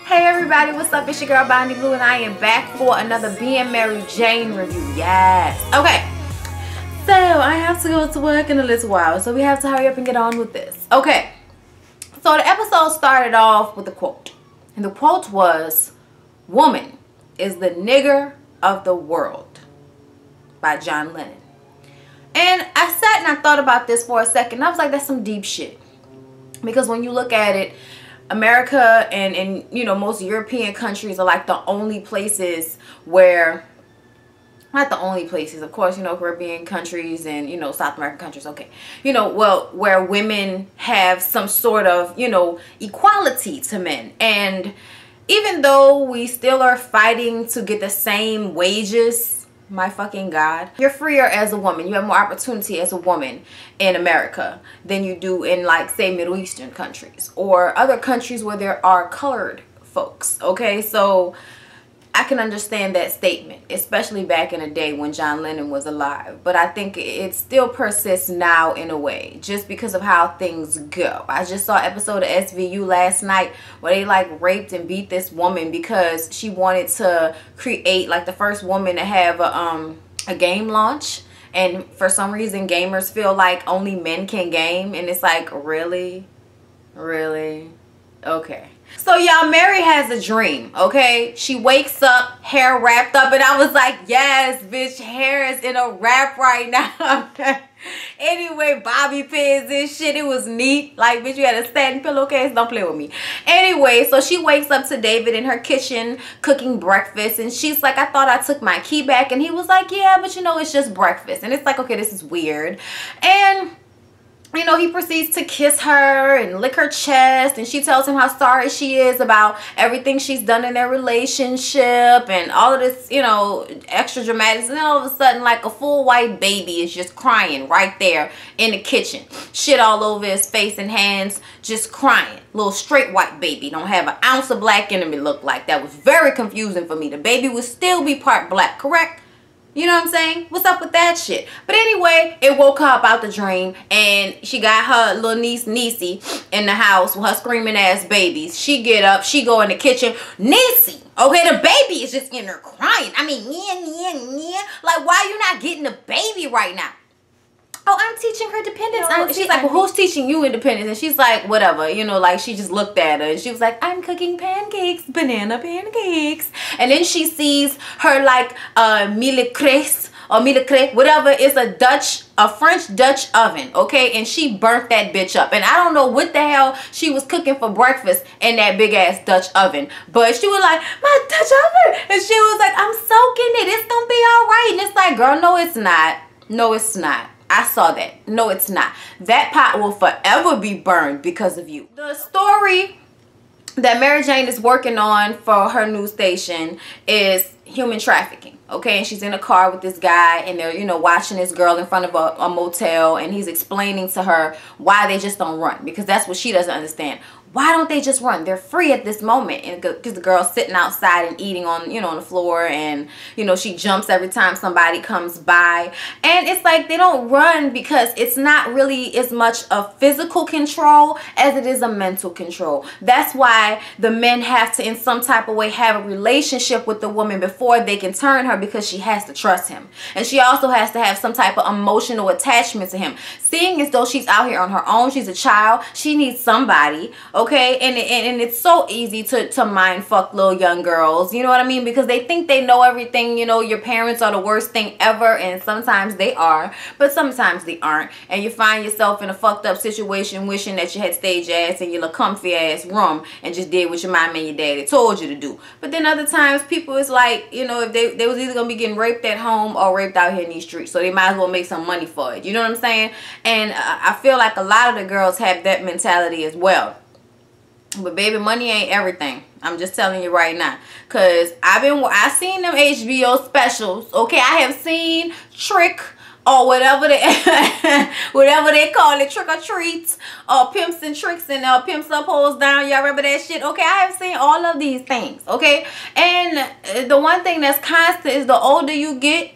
Hey everybody, what's up? It's your girl Bondy Blue and I am back for another Being Mary Jane review. Yes. Okay. So I have to go to work in a little while, so we have to hurry up and get on with this. Okay. So the episode started off with a quote. And the quote was, "Woman is the nigger of the world," by John Lennon. And I sat and I thought about this for a second. I was like, that's some deep shit. Because when you look at it, America and you know, most European countries are like the only places where, not the only places, of course, you know, Caribbean countries and, you know, South American countries, okay, you know, well, where women have some sort of, you know, equality to men. And even though we still are fighting to get the same wages, my fucking God, you're freer as a woman. You have more opportunity as a woman in America than you do in, like, say, Middle Eastern countries or other countries where there are colored folks. Okay, so I can understand that statement, especially back in the day when John Lennon was alive. But I think it still persists now in a way, just because of how things go. I just saw an episode of SVU last night where they like raped and beat this woman because she wanted to create like the first woman to have a game launch. And for some reason, gamers feel like only men can game. And it's like, really? Really? Okay. So y'all, Mary has a dream, okay? She wakes up, hair wrapped up, and I was like, yes, bitch, hair is in a wrap right now. Anyway, bobby pins and shit, it was neat. Like, bitch, you had a satin pillowcase, don't play with me. Anyway, so she wakes up to David in her kitchen cooking breakfast, and she's like, I thought I took my key back. And he was like, yeah, but you know, it's just breakfast. And it's like, okay, this is weird. And you know, he proceeds to kiss her and lick her chest, and she tells him how sorry she is about everything she's done in their relationship and all of this, you know, extra dramatics. And then all of a sudden, like, a full white baby is just crying right there in the kitchen. Shit all over his face and hands, just crying. Little straight white baby. Don't have an ounce of black in him, it looked like. That was very confusing for me. The baby would still be part black, correct? You know what I'm saying? What's up with that shit? But anyway, it woke her up out the dream, and she got her little niece, Niecy, in the house with her screaming ass babies. She get up, she go in the kitchen. Niecy, okay, the baby is just in there crying. I mean, yeah. Like, why you not getting the baby right now? Oh, I'm teaching her dependence. No, she's like, well, who's teaching you independence? And she's like, whatever, you know, like, she just looked at her and she was like, I'm cooking pancakes, banana pancakes. And then she sees her, like, mille crêpes or mille crêpes, whatever. It's a French Dutch oven, okay? And she burnt that bitch up. And I don't know what the hell she was cooking for breakfast in that big ass Dutch oven. But she was like, my Dutch oven. And she was like, I'm soaking it. It's gonna be all right. And it's like, girl, no, it's not. No, it's not. I saw that. No, it's not. That pot will forever be burned because of you. The story that Mary Jane is working on for her news station is human trafficking, okay? And she's in a car with this guy, and they're, you know, watching this girl in front of a motel, and he's explaining to her why they just don't run, because that's what she doesn't understand. Why don't they just run? They're free at this moment. And because the girl's sitting outside and eating on, you know, on the floor, and, you know, she jumps every time somebody comes by. And it's like they don't run because it's not really as much a physical control as it is a mental control. That's why the men have to, in some type of way, have a relationship with the woman before they can turn her, because she has to trust him. And she also has to have some type of emotional attachment to him. Seeing as though she's out here on her own, she's a child, she needs somebody, okay? And it's so easy to mind fuck little young girls, you know what I mean? Because they think they know everything, you know, your parents are the worst thing ever, and sometimes they are, but sometimes they aren't. And you find yourself in a fucked up situation wishing that you had stayed your ass in your little comfy ass room and just did what your mom and your daddy told you to do. But then other times people is like, you know, if they was either gonna be getting raped at home or raped out here in these streets, so they might as well make some money for it, you know what I'm saying? And I feel like a lot of the girls have that mentality as well. But baby, money ain't everything. I'm just telling you right now, cause I seen them HBO specials. Okay, I have seen Trick, or whatever they call it, Trick or Treats, or Pimps and Tricks, and Pimps Up Holes Down. Y'all remember that shit? Okay, I have seen all of these things. Okay, and the one thing that's constant is the older you get,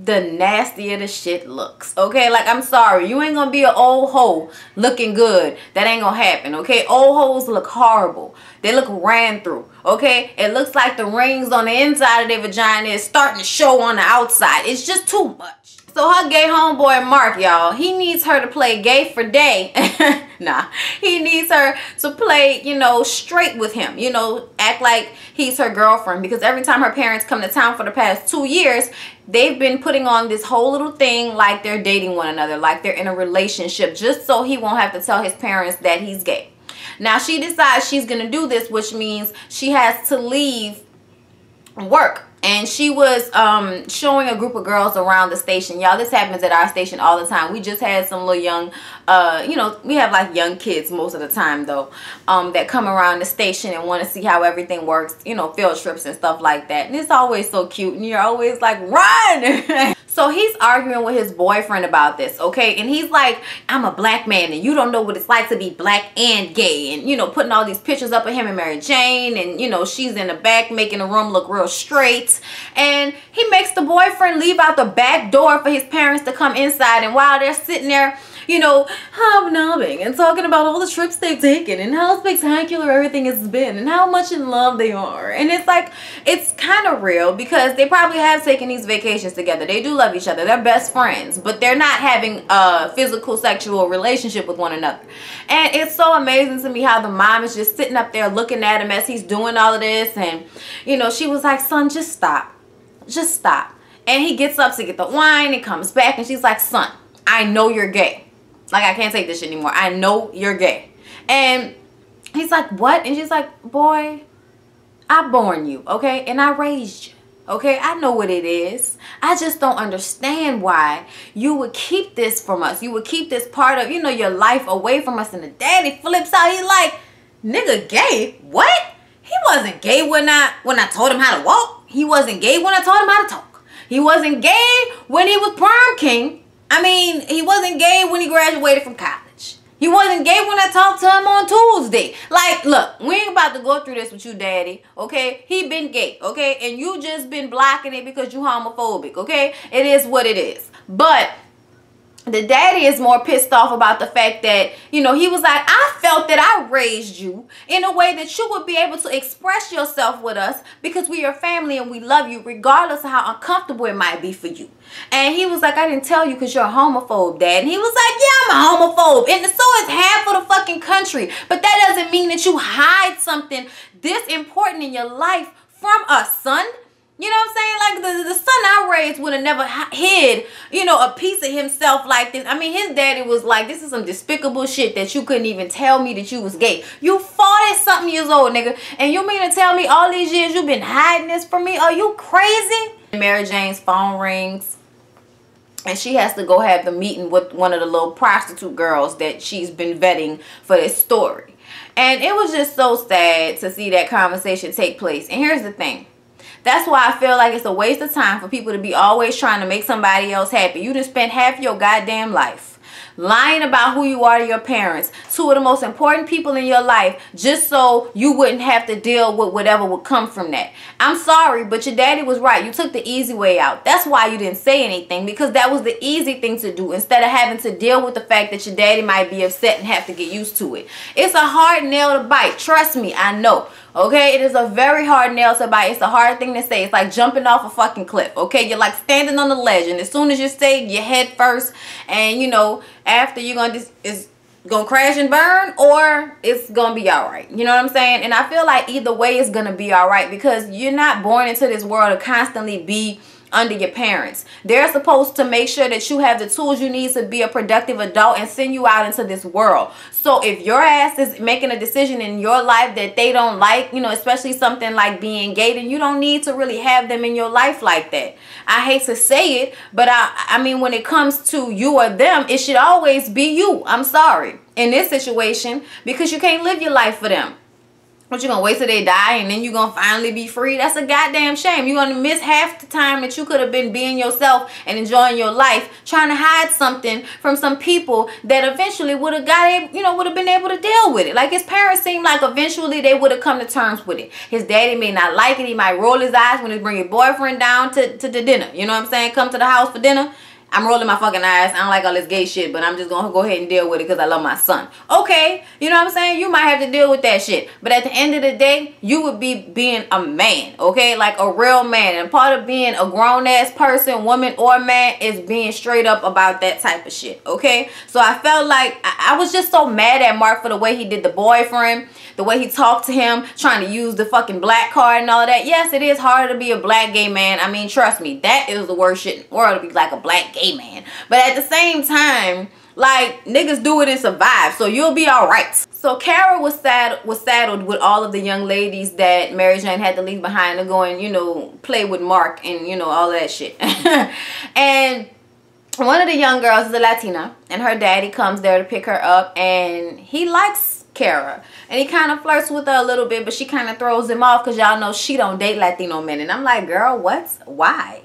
the nastier the shit looks. Okay, like, I'm sorry, you ain't gonna be an old hoe looking good. That ain't gonna happen. Okay, old hoes look horrible. They look ran through. Okay, it looks like the rings on the inside of their vagina is starting to show on the outside. It's just too much. So her gay homeboy Mark, y'all, he needs her to play gay for day. Nah, he needs her to play, you know, straight with him. You know, act like he's her girlfriend. Because every time her parents come to town for the past 2 years, they've been putting on this whole little thing like they're dating one another, like they're in a relationship, just so he won't have to tell his parents that he's gay. Now, she decides she's going to do this, which means she has to leave work. And she was showing a group of girls around the station. Y'all, this happens at our station all the time. We just had some little young, you know, we have like young kids most of the time though, that come around the station and want to see how everything works, you know, field trips and stuff like that. And it's always so cute and you're always like, run! So he's arguing with his boyfriend about this, okay? And he's like, I'm a black man and you don't know what it's like to be black and gay. And, you know, putting all these pictures up of him and Mary Jane. And, you know, she's in the back making the room look real straight. And he makes the boyfriend leave out the back door for his parents to come inside. And while they're sitting there, you know, hobnobbing and talking about all the trips they've taken and how spectacular everything has been and how much in love they are. And it's like, it's kind of real because they probably have taken these vacations together. They do love each other. They're best friends, but they're not having a physical sexual relationship with one another. And it's so amazing to me how the mom is just sitting up there looking at him as he's doing all of this. And, you know, she was like, son, just stop. Just stop. And he gets up to get the wine and comes back and she's like, son, I know you're gay. Like, I can't take this shit anymore. I know you're gay. And he's like, what? And she's like, boy, I born you, okay? And I raised you, okay? I know what it is. I just don't understand why you would keep this from us. You would keep this part of, you know, your life away from us. And the daddy flips out. He's like, nigga, gay? What? He wasn't gay when I told him how to walk. He wasn't gay when I taught him how to talk. He wasn't gay when he was prom king. I mean, he wasn't gay when he graduated from college. He wasn't gay when I talked to him on Tuesday. Like, look, we ain't about to go through this with you, daddy, okay? He been gay, okay? And you just been blocking it because you homophobic, okay? It is what it is. But the daddy is more pissed off about the fact that, you know, he was like, I felt that I raised you in a way that you would be able to express yourself with us because we are family and we love you regardless of how uncomfortable it might be for you. And he was like, I didn't tell you because you're a homophobe, dad. And he was like, yeah, I'm a homophobe. And so is half of the fucking country. But that doesn't mean that you hide something this important in your life from us, son. You know what I'm saying? Like, the son I raised would have never hid, you know, a piece of himself like this. I mean, his daddy was like, this is some despicable shit that you couldn't even tell me that you was gay. You 40-something years old, nigga. And you mean to tell me all these years you've been hiding this from me? Are you crazy? Mary Jane's phone rings. And she has to go have the meeting with one of the little prostitute girls that she's been vetting for this story. And it was just so sad to see that conversation take place. And here's the thing. That's why I feel like it's a waste of time for people to be always trying to make somebody else happy. You just spent half your goddamn life lying about who you are to your parents, two of the most important people in your life, just so you wouldn't have to deal with whatever would come from that. I'm sorry, but your daddy was right. You took the easy way out. That's why you didn't say anything, because that was the easy thing to do instead of having to deal with the fact that your daddy might be upset and have to get used to it. It's a hard nail to bite. Trust me, I know. Okay, it is a very hard nail to bite. It's a hard thing to say. It's like jumping off a fucking cliff. Okay, you're like standing on the ledge, and as soon as you say your head first, and you know, after you're gonna just it's gonna crash and burn, or it's gonna be all right. You know what I'm saying? And I feel like either way it's gonna be all right, because you're not born into this world to constantly be under your parents. They're supposed to make sure that you have the tools you need to be a productive adult and send you out into this world. So if your ass is making a decision in your life that they don't like, you know, especially something like being gay, then you don't need to really have them in your life like that. I hate to say it, but I mean, when it comes to you or them, it should always be you. I'm sorry. In this situation, because you can't live your life for them. What, you gonna wait till they die and then you gonna finally be free? That's a goddamn shame. You're gonna miss half the time that you could have been being yourself and enjoying your life, trying to hide something from some people that eventually would have would have been able to deal with it. Like, his parents seemed like eventually they would have come to terms with it. His daddy may not like it. He might roll his eyes when he bring your boyfriend down to the dinner. You know what I'm saying? Come to the house for dinner. I'm rolling my fucking eyes. I don't like all this gay shit, but I'm just gonna go ahead and deal with it because I love my son. Okay, you know what I'm saying? You might have to deal with that shit. But at the end of the day, you would be being a man, okay? Like a real man. And part of being a grown-ass person, woman or man, is being straight up about that type of shit, okay? So I felt like I was just so mad at Mark for the way he did the boyfriend, the way he talked to him, trying to use the fucking black card and all that. Yes, it is harder to be a black gay man. I mean, trust me, that is the worst shit in the world, to be like a black gay man. But at the same time, like, niggas do it and survive, so you'll be all right. So Kara was saddled with all of the young ladies that Mary Jane had to leave behind to go and, you know, play with Mark and, you know, all that shit. And one of the young girls is a Latina, and her daddy comes there to pick her up, and he likes Kara, and he kind of flirts with her a little bit, but she kind of throws him off because y'all know she don't date Latino men. And I'm like, girl, what? Why?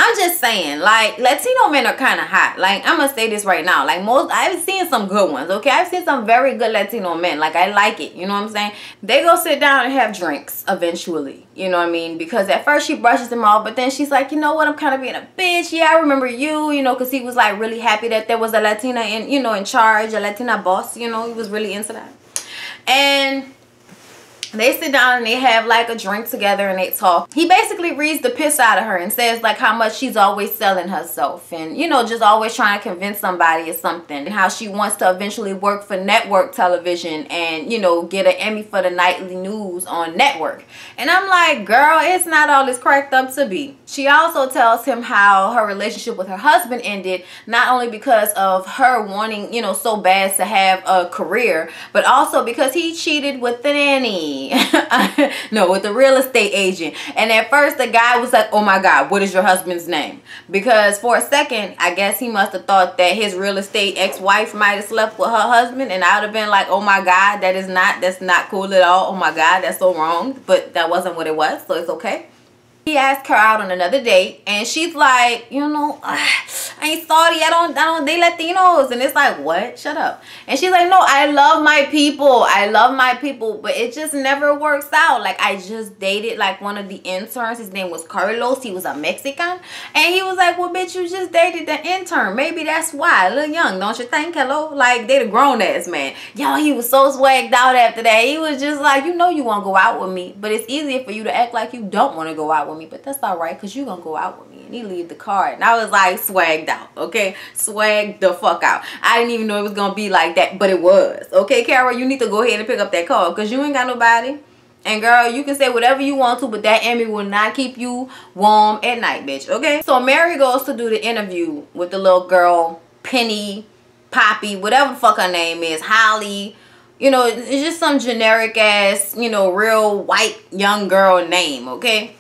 I'm just saying, like, Latino men are kind of hot. Like, I'm gonna say this right now. Like, I've seen some good ones, okay? I've seen some very good Latino men. Like, I like it. You know what I'm saying? They go sit down and have drinks eventually. You know what I mean? Because at first she brushes him off, but then she's like, you know what? I'm kind of being a bitch. Yeah, I remember you, you know, because he was, like, really happy that there was a Latina in charge, a Latina boss. You know, he was really into that. And they sit down and they have like a drink together and they talk. He basically reads the piss out of her and says like how much she's always selling herself and, you know, just always trying to convince somebody or something, and how she wants to eventually work for network television and, you know, get an Emmy for the nightly news on network. And I'm like, girl, it's not all it's cracked up to be. She also tells him how her relationship with her husband ended, not only because of her wanting, you know, so bad to have a career, but also because he cheated with the nanny. No, with the real estate agent. And at first the guy was like, oh my God, what is your husband's name? Because for a second, I guess he must have thought that his real estate ex-wife might have slept with her husband, and I would have been like, oh my God, that's not cool at all. Oh my God, that's so wrong. But that wasn't what it was, so it's okay. He asked her out on another date, and she's like, you know, I ain't sorry, I don't date Latinos. And it's like, what? Shut up. And she's like, no, I love my people. I love my people, but it just never works out. Like, I just dated like one of the interns. His name was Carlos. He was a Mexican. And he was like, well, bitch, you just dated the intern. Maybe that's why. A little young, don't you think? Hello? Like, they the grown ass man. Yo, he was so swagged out after that. He was just like, you know you want to go out with me, but it's easier for you to act like you don't want to go out with me. But that's all right, because you're going to go out with me. And he leave the card. And I was like, swagged out, okay? Swagged the fuck out. I didn't even know it was going to be like that, but it was. Okay, Carol, you need to go ahead and pick up that call, because you ain't got nobody. And girl, you can say whatever you want to, but that Emmy will not keep you warm at night, bitch, okay? So Mary goes to do the interview with the little girl, Penny, Poppy, whatever the fuck her name is, Holly. You know, it's just some generic ass, you know, real white young girl name, okay?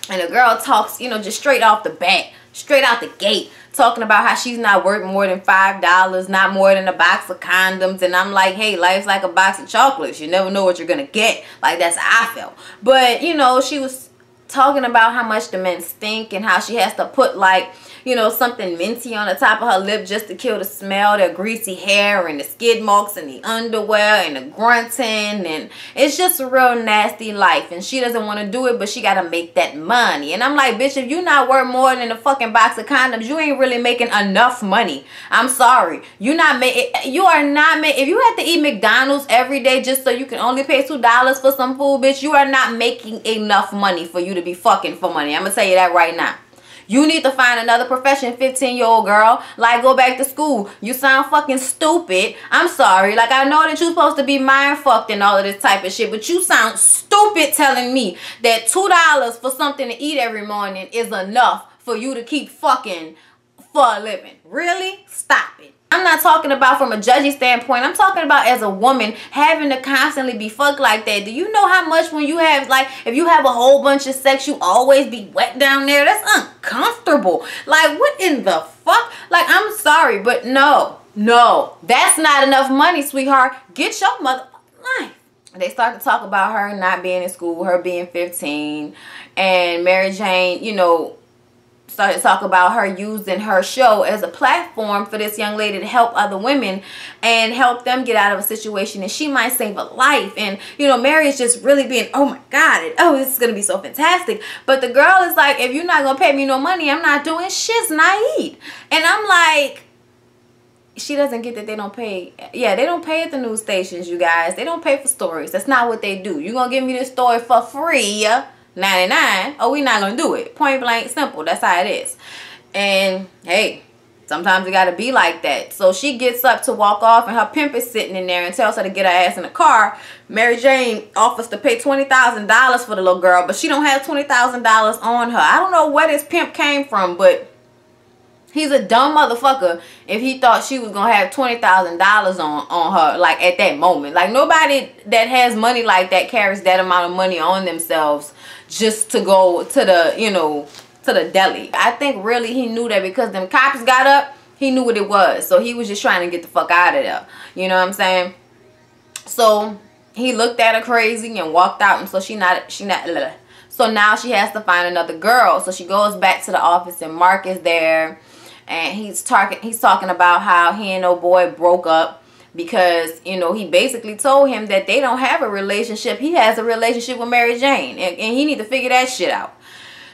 And the girl talks, you know, just straight off the bat, straight out the gate, talking about how she's not worth more than $5, not more than a box of condoms. And I'm like, hey, life's like a box of chocolates. You never know what you're going to get. Like, that's how I felt. But, you know, she was talking about how much the men stink and how she has to put, like, you know, something minty on the top of her lip just to kill the smell, their greasy hair and the skid marks and the underwear and the grunting. And it's just a real nasty life. And she doesn't want to do it, but she got to make that money. And I'm like, bitch, if you're not worth more than a fucking box of condoms, you ain't really making enough money. I'm sorry. You are not if you have to eat McDonald's every day just so you can only pay $2 for some food, bitch, you are not making enough money for you to be fucking for money. I'm going to tell you that right now. You need to find another profession, 15-year-old girl. Like, go back to school. You sound fucking stupid. I'm sorry. Like, I know that you're supposed to be mind-fucked and all of this type of shit, but you sound stupid telling me that $2 for something to eat every morning is enough for you to keep fucking for a living. Really? Stop it. I'm not talking about from a judgy standpoint. I'm talking about as a woman having to constantly be fucked like that. Do you know how much when you have, like, if you have a whole bunch of sex, you always be wet down there? That's uncomfortable. Like, what in the fuck? Like, I'm sorry, but no, that's not enough money, sweetheart. Get your motherfucking life. they start to talk about her not being in school, her being 15, and Mary Jane, you know, started to talk about her using her show as a platform for this young lady to help other women and help them get out of a situation, and she might save a life. And you know, Mary is just really being, oh my God, oh, this is gonna be so fantastic. But the girl is like, if you're not gonna pay me no money, I'm not doing shit, Naeed. And I'm like, she doesn't get that they don't pay. Yeah, they don't pay at the news stations, you guys. They don't pay for stories. That's not what they do. You gonna give me this story for free, 99? Oh, we not gonna do it. Point blank simple. That's how it is. And hey, sometimes it gotta be like that. So she gets up to walk off, and her pimp is sitting in there and tells her to get her ass in the car. Mary Jane offers to pay $20,000 for the little girl, but she don't have $20,000 on her. I don't know where this pimp came from, but he's a dumb motherfucker if he thought she was gonna have $20,000 on her, like, at that moment. Like, nobody that has money like that carries that amount of money on themselves just to go to the, you know, to the deli. I think really he knew that because them cops got up, he knew what it was. So he was just trying to get the fuck out of there. You know what I'm saying? So he looked at her crazy and walked out, and so so now she has to find another girl. So she goes back to the office, and Mark is there, and he's talking about how he and old boy broke up because, you know, he basically told him that they don't have a relationship. He has a relationship with Mary Jane, and he need to figure that shit out.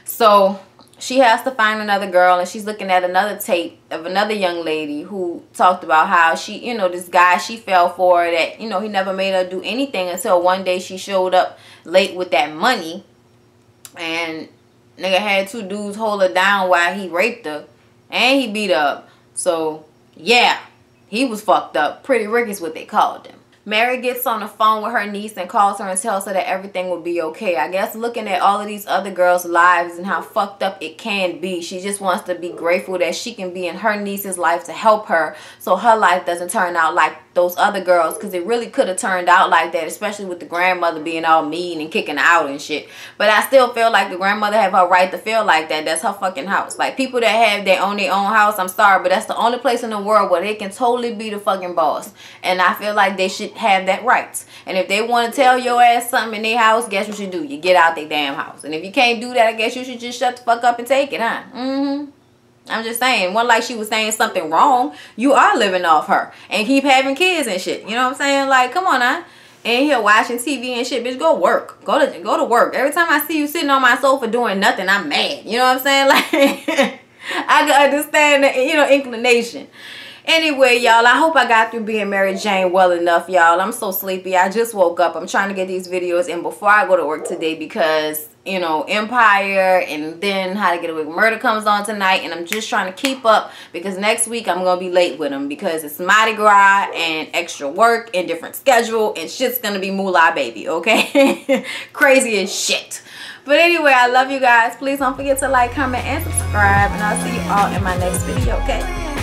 So she has to find another girl, and she's looking at another tape of another young lady who talked about how she, you know, this guy she fell for, that, you know, he never made her do anything until one day she showed up late with that money, and nigga had two dudes hold her down while he raped her, and he beat her up. So yeah, he was fucked up. Pretty Rick is what they called him. Mary gets on the phone with her niece and calls her and tells her that everything will be okay. I guess looking at all of these other girls' lives and how fucked up it can be, she just wants to be grateful that she can be in her niece's life to help her, so her life doesn't turn out like those other girls, because it really could have turned out like that, especially with the grandmother being all mean and kicking her out and shit. But I still feel like the grandmother have her right to feel like that. That's her fucking house. Like, people that have their own house, I'm sorry, but that's the only place in the world where they can totally be the fucking boss, and I feel like they should have that right. And if they want to tell your ass something in their house, guess what you do? You get out their damn house. And if you can't do that, I guess you should just shut the fuck up and take it, huh? I'm just saying, one, like she was saying something wrong, you are living off her and keep having kids and shit. You know what I'm saying? Like, come on now. And here watching TV and shit, bitch, go work. Go to work. Every time I see you sitting on my sofa doing nothing, I'm mad. You know what I'm saying? Like, I can understand the, you know, inclination. Anyway, y'all, I hope I got through being Mary Jane well enough, y'all. I'm so sleepy. I just woke up. I'm trying to get these videos in before I go to work today because, you know, Empire and then How to Get Away with Murder comes on tonight, and I'm just trying to keep up because next week I'm going to be late with them because it's Mardi Gras and extra work and different schedule, and shit's going to be moolah, baby, okay? Crazy as shit. But anyway, I love you guys. Please don't forget to like, comment, and subscribe, and I'll see you all in my next video, okay?